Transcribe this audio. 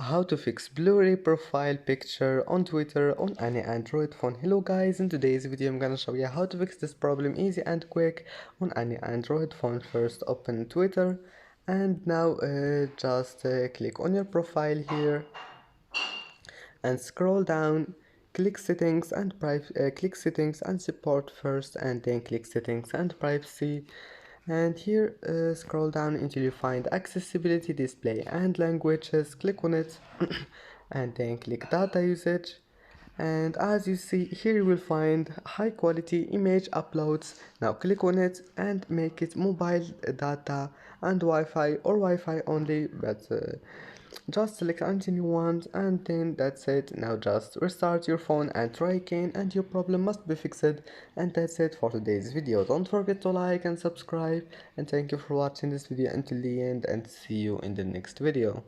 How to fix blurry profile picture on Twitter on any Android phone. Hello guys, in today's video I'm gonna show you how to fix this problem easy and quick on any Android phone. First open Twitter and now just click on your profile here and scroll down, click settings and click settings and support first, and then click settings and privacy, and here scroll down until you find accessibility, display and languages. Click on it and then click data usage, and as you see here you will find high quality image uploads. Now click on it and make it mobile data and Wi-Fi or Wi-Fi only, but just select anything you want, and then that's it. Now just restart your phone and try again and your problem must be fixed. And that's it for today's video. Don't forget to like and subscribe, and thank you for watching this video until the end, and see you in the next video.